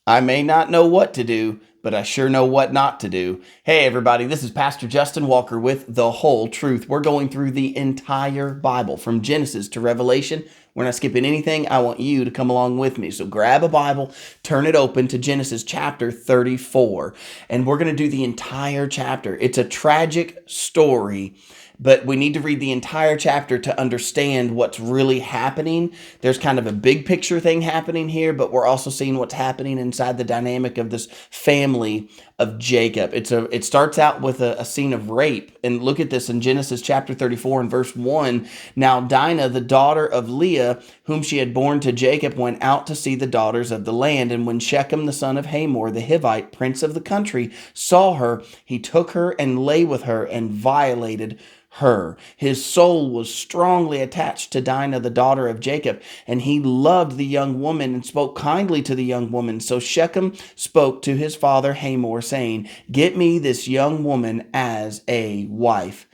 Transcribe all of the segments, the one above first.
I may not know what to do, but I sure know what not to do. Hey, everybody, this is Pastor Justin Walker with The Whole Truth. We're going through the entire Bible from Genesis to Revelation. We're not skipping anything. I want you to come along with me. So grab a Bible, turn it open to Genesis chapter 34, and we're going to do the entire chapter. It's a tragic story, but we need to read the entire chapter to understand what's really happening. There's kind of a big picture thing happening here, but we're also seeing what's happening inside the dynamic of this family of Jacob. It starts out with a scene of rape. And look at this in Genesis chapter 34 and verse 1. Now Dinah, the daughter of Leah, whom she had borne to Jacob, went out to see the daughters of the land. And when Shechem, the son of Hamor, the Hivite, prince of the country, saw her, he took her and lay with her and violated her. His soul was strongly attached to Dinah, the daughter of Jacob, and he loved the young woman and spoke kindly to the young woman. So Shechem spoke to his father Hamor, saying, "Get me this young woman as a wife."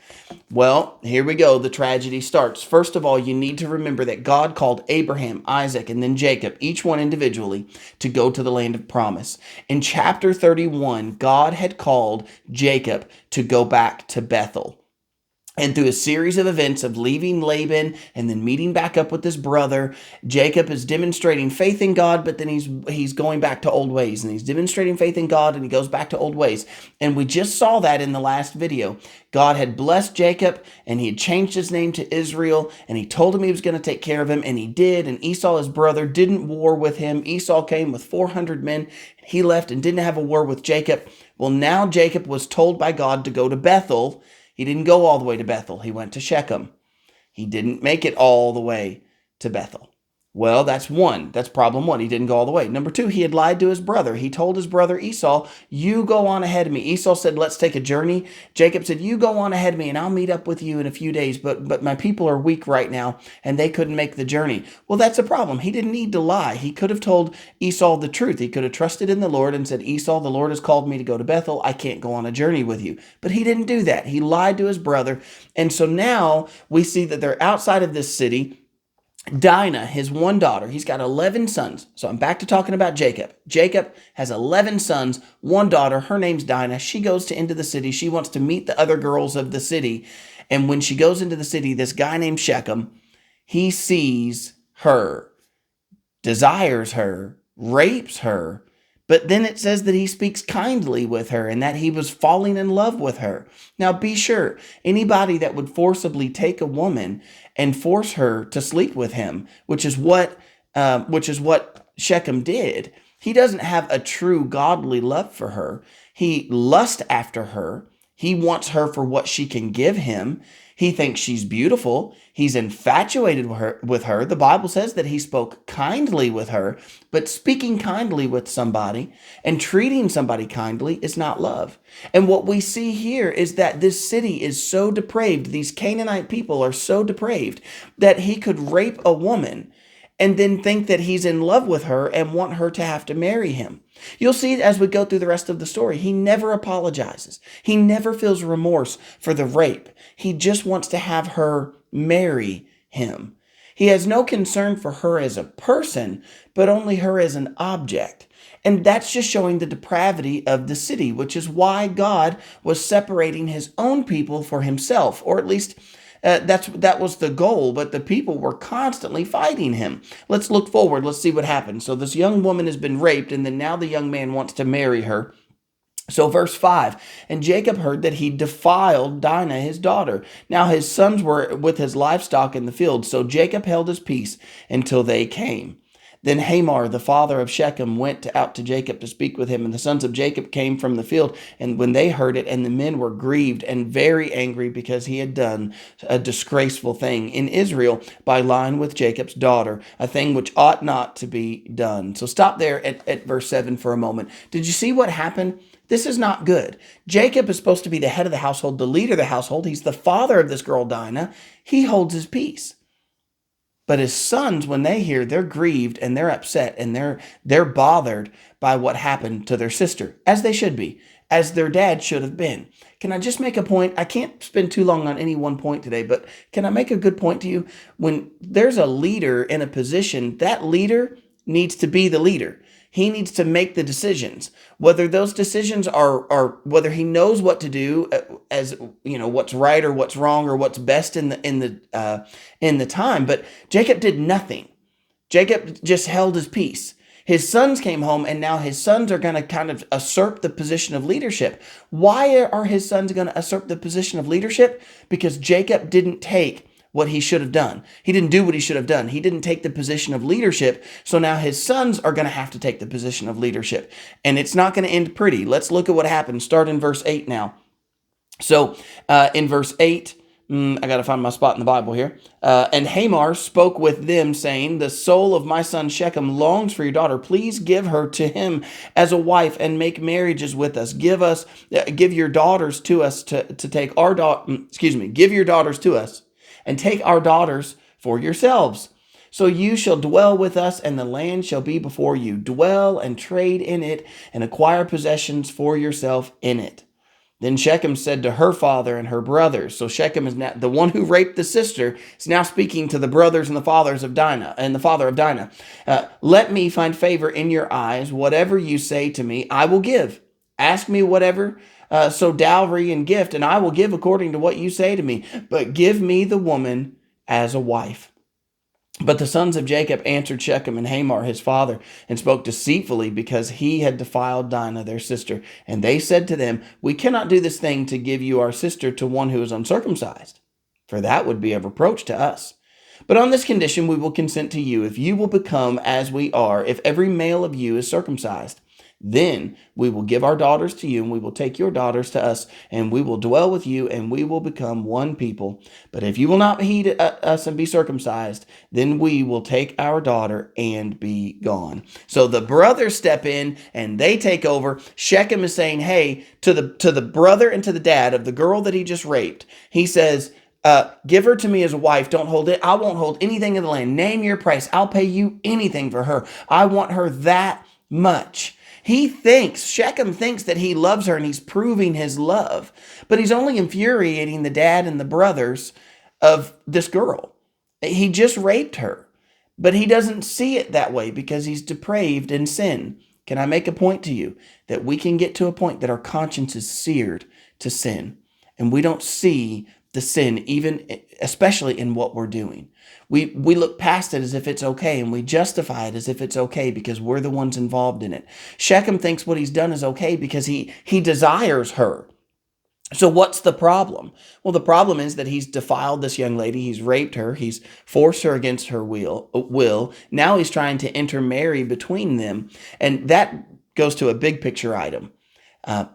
Well, here we go. The tragedy starts. First of all, you need to remember that God called Abraham, Isaac, and then Jacob, each one individually, to go to the land of promise. In chapter 31, God had called Jacob to go back to Bethel. And through a series of events of leaving Laban and then meeting back up with his brother, Jacob is demonstrating faith in God, but then he's going back to old ways. And he's demonstrating faith in God, and he goes back to old ways. And we just saw that in the last video. God had blessed Jacob, and he had changed his name to Israel, and he told him he was going to take care of him, and he did. And Esau, his brother, didn't war with him. Esau came with 400 men. He left and didn't have a war with Jacob. Well, now Jacob was told by God to go to Bethel. He didn't go all the way to Bethel. He went to Shechem. He didn't make it all the way to Bethel. Well, that's one. That's problem one. He didn't go all the way. Number two, he had lied to his brother. He told his brother Esau, "You go on ahead of me." Esau said, "Let's take a journey." Jacob said, "You go on ahead of me and I'll meet up with you in a few days. But my people are weak right now and they couldn't make the journey." Well, that's a problem. He didn't need to lie. He could have told Esau the truth. He could have trusted in the Lord and said, "Esau, the Lord has called me to go to Bethel. I can't go on a journey with you." But he didn't do that. He lied to his brother. And so now we see that they're outside of this city. Dinah, his one daughter, he's got 11 sons. So I'm back to talking about Jacob. Jacob has 11 sons, one daughter. Her name's Dinah. She goes into the city. She wants to meet the other girls of the city. And when she goes into the city, this guy named Shechem, he sees her, desires her, rapes her. But then it says that he speaks kindly with her and that he was falling in love with her. Now, be sure, anybody that would forcibly take a woman and force her to sleep with him, which is what Shechem did, he doesn't have a true godly love for her. He lusts after her. He wants her for what she can give him. He thinks she's beautiful. He's infatuated with her. The Bible says that he spoke kindly with her, but speaking kindly with somebody and treating somebody kindly is not love. And what we see here is that this city is so depraved. These Canaanite people are so depraved that he could rape a woman and then think that he's in love with her and want her to have to marry him. You'll see as we go through the rest of the story, he never apologizes. He never feels remorse for the rape. He just wants to have her marry him. He has no concern for her as a person, but only her as an object. And that's just showing the depravity of the city, which is why God was separating his own people for himself, or at least that was the goal, but the people were constantly fighting him. Let's look forward. Let's see what happens. So this young woman has been raped, and then now the young man wants to marry her. So verse 5, and Jacob heard that he defiled Dinah, his daughter. Now his sons were with his livestock in the field, so Jacob held his peace until they came. Then Hamor, the father of Shechem, went out to Jacob to speak with him, and the sons of Jacob came from the field. And when they heard it, and the men were grieved and very angry because he had done a disgraceful thing in Israel by lying with Jacob's daughter, a thing which ought not to be done. So stop there at verse 7 for a moment. Did you see what happened? This is not good. Jacob is supposed to be the head of the household, the leader of the household. He's the father of this girl, Dinah. He holds his peace. But his sons, when they hear, they're grieved and they're upset and they're bothered by what happened to their sister, as they should be, as their dad should have been. Can I just make a point? I can't spend too long on any one point today, but can I make a good point to you? When there's a leader in a position, that leader needs to be the leader. He needs to make the decisions. Whether those decisions are whether he knows what to do, as you know, what's right or what's wrong or what's best in the time. But Jacob did nothing. Jacob just held his peace. His sons came home, and now his sons are going to kind of usurp the position of leadership. Why are his sons going to usurp the position of leadership? Because Jacob didn't take what he should have done. He didn't do what he should have done. He didn't take the position of leadership. So now his sons are going to have to take the position of leadership. And it's not going to end pretty. Let's look at what happened. Start in verse 8 now. So in verse 8, I got to find my spot in the Bible here. And Hamor spoke with them, saying, the soul of my son Shechem longs for your daughter. Please give her to him as a wife and make marriages with us. Give your daughters to us to take our give your daughters to us and take our daughters for yourselves. So you shall dwell with us, and the land shall be before you. Dwell and trade in it, and acquire possessions for yourself in it. Then Shechem said to her father and her brothers. So Shechem is now the one who raped the sister, is now speaking to the brothers and the fathers of Dinah and the father of Dinah. Let me find favor in your eyes. Whatever you say to me, I will give. Ask me whatever, so dowry and gift, and I will give according to what you say to me. But give me the woman as a wife. But the sons of Jacob answered Shechem and Hamor his father, and spoke deceitfully, because he had defiled Dinah their sister. And they said to them, we cannot do this thing to give you our sister to one who is uncircumcised, for that would be a reproach to us. But on this condition we will consent to you, if you will become as we are, if every male of you is circumcised. Then we will give our daughters to you, and we will take your daughters to us, and we will dwell with you, and we will become one people. But if you will not heed us and be circumcised, then we will take our daughter and be gone. So the brothers step in and they take over. Shechem is saying, hey, to the brother and to the dad of the girl that he just raped, he says, give her to me as a wife. Don't hold it. I won't hold anything in the land. Name your price. I'll pay you anything for her. I want her that much. Shechem thinks that he loves her and he's proving his love, but he's only infuriating the dad and the brothers of this girl. He just raped her, but he doesn't see it that way because he's depraved in sin. Can I make a point to you that we can get to a point that our conscience is seared to sin and we don't see the sin, even especially in what we're doing. We look past it as if it's okay, and we justify it as if it's okay because we're the ones involved in it. Shechem thinks what he's done is okay because he desires her. So what's the problem? Well, the problem is that he's defiled this young lady. He's raped her. He's forced her against her will. Now he's trying to intermarry between them. And that goes to a big picture item.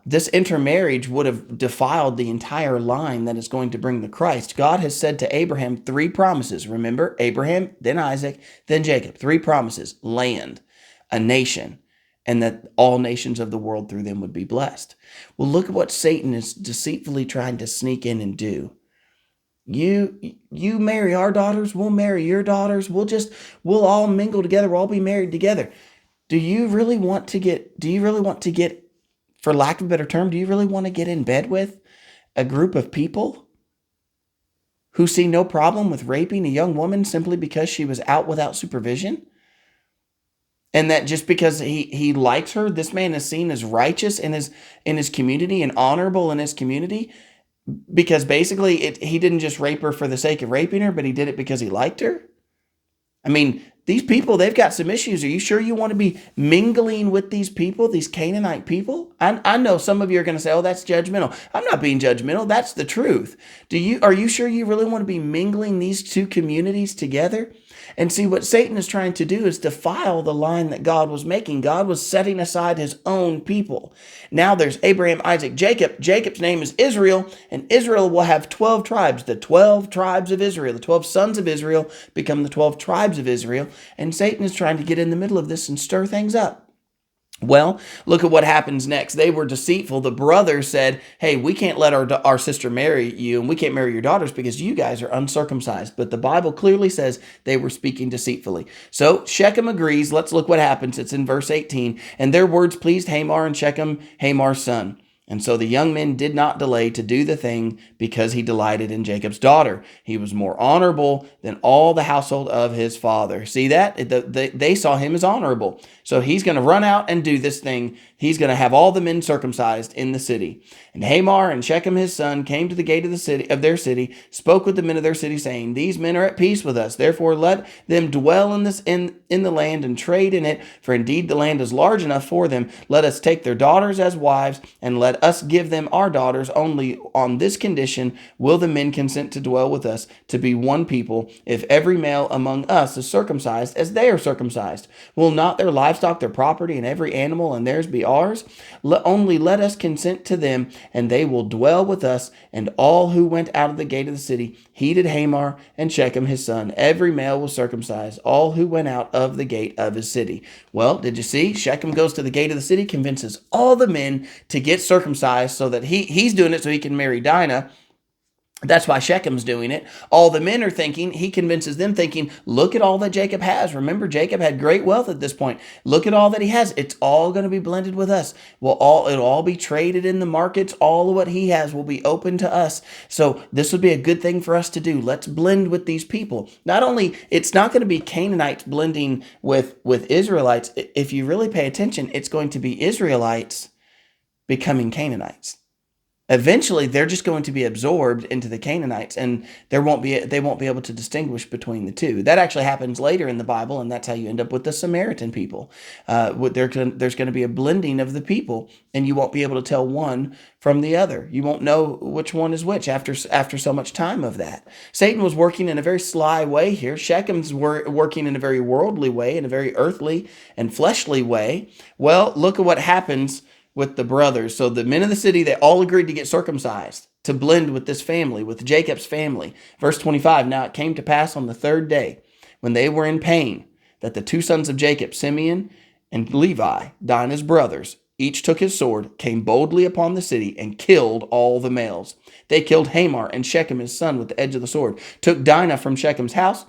This intermarriage would have defiled the entire line that is going to bring the Christ. God has said to Abraham 3 promises. Remember, Abraham, then Isaac, then Jacob. 3 promises: land, a nation, and that all nations of the world through them would be blessed. Well, look at what Satan is deceitfully trying to sneak in and do. You marry our daughters, we'll marry your daughters. We'll all mingle together. We'll all be married together. Do you really want to get, for lack of a better term, do you really want to get in bed with a group of people who see no problem with raping a young woman simply because she was out without supervision? And that just because he likes her, this man is seen as righteous in his community and honorable in his community, because basically he didn't just rape her for the sake of raping her, but he did it because he liked her? I mean, these people, they've got some issues. Are you sure you want to be mingling with these people, these Canaanite people? I know some of you are going to say, oh, that's judgmental. I'm not being judgmental. That's the truth. Are you sure you really want to be mingling these two communities together? And see, what Satan is trying to do is defile the line that God was making. God was setting aside his own people. Now there's Abraham, Isaac, Jacob. Jacob's name is Israel, and Israel will have 12 tribes. The 12 tribes of Israel, the 12 sons of Israel become the 12 tribes of Israel. And Satan is trying to get in the middle of this and stir things up. Well, look at what happens next. They were deceitful. The brothers said, hey, we can't let our sister marry you, and we can't marry your daughters because you guys are uncircumcised. But the Bible clearly says they were speaking deceitfully. So Shechem agrees. Let's look what happens. It's in verse 18. And their words pleased Hamor and Shechem, Hamor's son. And so the young men did not delay to do the thing because he delighted in Jacob's daughter. He was more honorable than all the household of his father. See that? They saw him as honorable. So he's going to run out and do this thing. He's going to have all the men circumcised in the city. And Hamor and Shechem his son came to the gate of their city, spoke with the men of their city, saying, These men are at peace with us. Therefore let them dwell in the land and trade in it. For indeed the land is large enough for them. Let us take their daughters as wives, and let us give them our daughters. Only on this condition will the men consent to dwell with us, to be one people, if every male among us is circumcised as they are circumcised. Will not their livestock, their property, and every animal and theirs be ours? Only let us consent to them, and they will dwell with us. And all who went out of the gate of the city heeded Hamor and Shechem his son. Every male was circumcised, all who went out of the gate of his city. Well, did you see? Shechem goes to the gate of the city, convinces all the men to get circumcised so that he's doing it so he can marry Dinah. That's why Shechem's doing it. All the men are thinking, he convinces them thinking, look at all that Jacob has. Remember, Jacob had great wealth at this point. Look at all that he has. It's all going to be blended with us. It'll all be traded in the markets. All of what he has will be open to us. So this would be a good thing for us to do. Let's blend with these people. Not only, it's not going to be Canaanites blending with Israelites. If you really pay attention, it's going to be Israelites becoming Canaanites. Eventually, they're just going to be absorbed into the Canaanites, and they won't be able to distinguish between the two. That actually happens later in the Bible, and that's how you end up with the Samaritan people. There's going to be a blending of the people, and you won't be able to tell one from the other. You won't know which one is which after so much time of that. Satan was working in a very sly way here. Shechem's working in a very worldly way, in a very earthly and fleshly way. Well, look at what happens with the brothers. So the men of the city, they all agreed to get circumcised, to blend with this family, with Jacob's family. Verse 25, now it came to pass on the third day, when they were in pain, that the two sons of Jacob, Simeon and Levi, Dinah's brothers, each took his sword, came boldly upon the city, and killed all the males. They killed Hamor and Shechem his son with the edge of the sword, took Dinah from Shechem's house,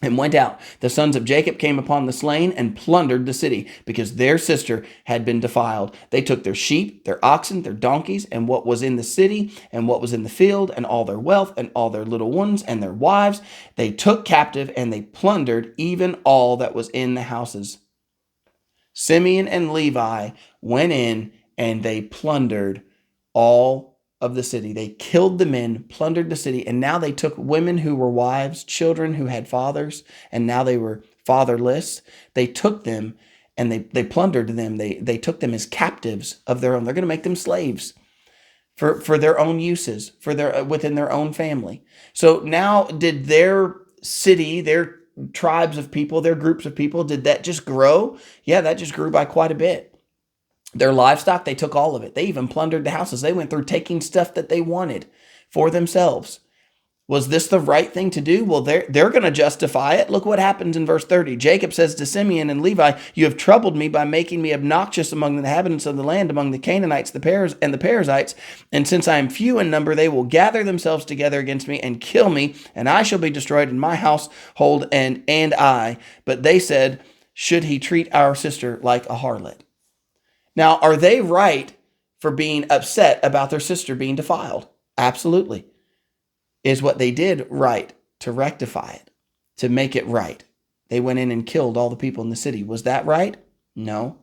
and went out. The sons of Jacob came upon the slain and plundered the city, because their sister had been defiled. They took their sheep, their oxen, their donkeys, and what was in the city, and what was in the field, and all their wealth, and all their little ones, and their wives. They took captive, and they plundered even all that was in the houses. Simeon and Levi went in, and they plundered all of the city. They killed the men, plundered the city, and now they took women who were wives, children who had fathers, and now they were fatherless. They took them and they plundered them. They took them as captives of their own. They're going to make them slaves for their own uses, within their own family. So now did their city, their tribes of people, their groups of people, did that just grow? Yeah, that just grew by quite a bit. Their livestock, they took all of it. They even plundered the houses. They went through taking stuff that they wanted for themselves. Was this the right thing to do? Well, they're going to justify it. Look what happens in verse 30. Jacob says to Simeon and Levi, you have troubled me by making me obnoxious among the inhabitants of the land, among the Canaanites, the Perizzites. And since I am few in number, they will gather themselves together against me and kill me, and I shall be destroyed in my household and I. But they said, should he treat our sister like a harlot? Now, are they right for being upset about their sister being defiled? Absolutely. Is what they did right to rectify it, to make it right? They went in and killed all the people in the city. Was that right? No.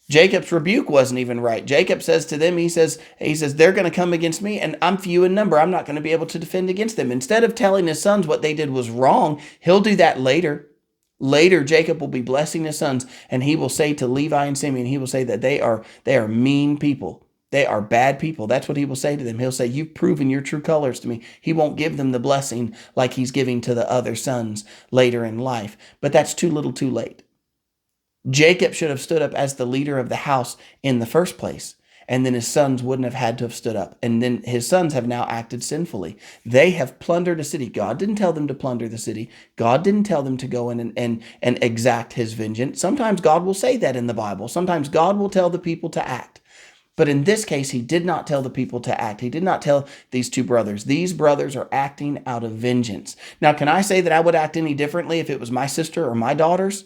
Jacob's rebuke wasn't even right. Jacob says to them, he says, they're going to come against me, and I'm few in number. I'm not going to be able to defend against them. Instead of telling his sons what they did was wrong, he'll do that later. Later, Jacob will be blessing his sons, and he will say to Levi and Simeon, he will say that they are mean people. They are bad people. That's what he will say to them. He'll say, you've proven your true colors to me. He won't give them the blessing like he's giving to the other sons later in life. But that's too little too late. Jacob should have stood up as the leader of the house in the first place. And then his sons wouldn't have had to have stood up. And then his sons have now acted sinfully. They have plundered a city. God didn't tell them to plunder the city. God didn't tell them to go in and exact his vengeance. Sometimes God will say that in the Bible. Sometimes God will tell the people to act. But in this case, he did not tell the people to act. He did not tell these two brothers. These brothers are acting out of vengeance. Now, can I say that I would act any differently if it was my sister or my daughters?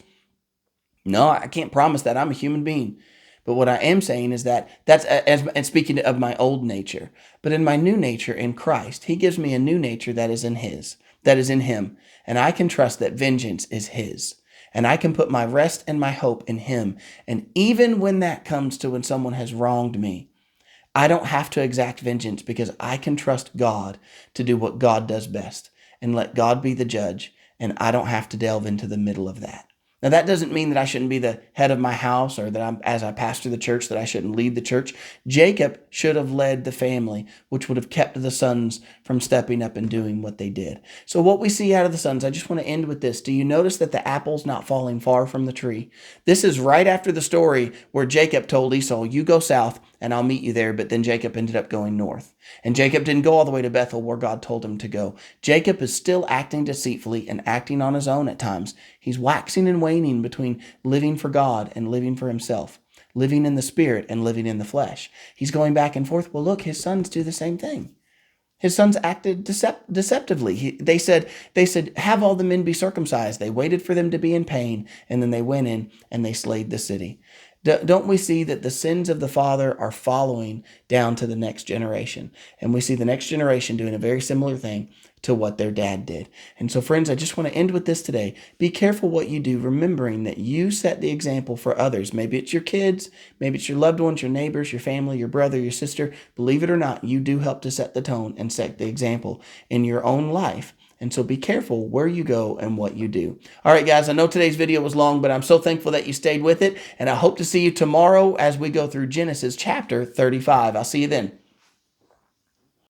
No, I can't promise that. I'm a human being. But what I am saying is that and speaking of my old nature, but in my new nature in Christ, he gives me a new nature that is in him. And I can trust that vengeance is his. And I can put my rest and my hope in him. And even when that comes to when someone has wronged me, I don't have to exact vengeance because I can trust God to do what God does best and let God be the judge. And I don't have to delve into the middle of that. Now, that doesn't mean that I shouldn't be the head of my house or that as I pastor the church, that I shouldn't lead the church. Jacob should have led the family, which would have kept the sons from stepping up and doing what they did. So what we see out of the sons, I just want to end with this. Do you notice that the apple's not falling far from the tree? This is right after the story where Jacob told Esau, you go south and I'll meet you there. But then Jacob ended up going north. And Jacob didn't go all the way to Bethel where God told him to go. Jacob is still acting deceitfully and acting on his own at times. He's waxing and waning between living for God and living for himself, living in the spirit and living in the flesh. He's going back and forth. Well, look, his sons do the same thing. His sons acted deceptively. They said, have all the men be circumcised. They waited for them to be in pain, and then they went in and they slayed the city. Don't we see that the sins of the father are following down to the next generation? And we see the next generation doing a very similar thing to what their dad did. And so, friends, I just want to end with this today. Be careful what you do, remembering that you set the example for others. Maybe it's your kids, maybe it's your loved ones, your neighbors, your family, your brother, your sister. Believe it or not, you do help to set the tone and set the example in your own life. And so be careful where you go and what you do. All right, guys, I know today's video was long, but I'm so thankful that you stayed with it. And I hope to see you tomorrow as we go through Genesis chapter 35. I'll see you then.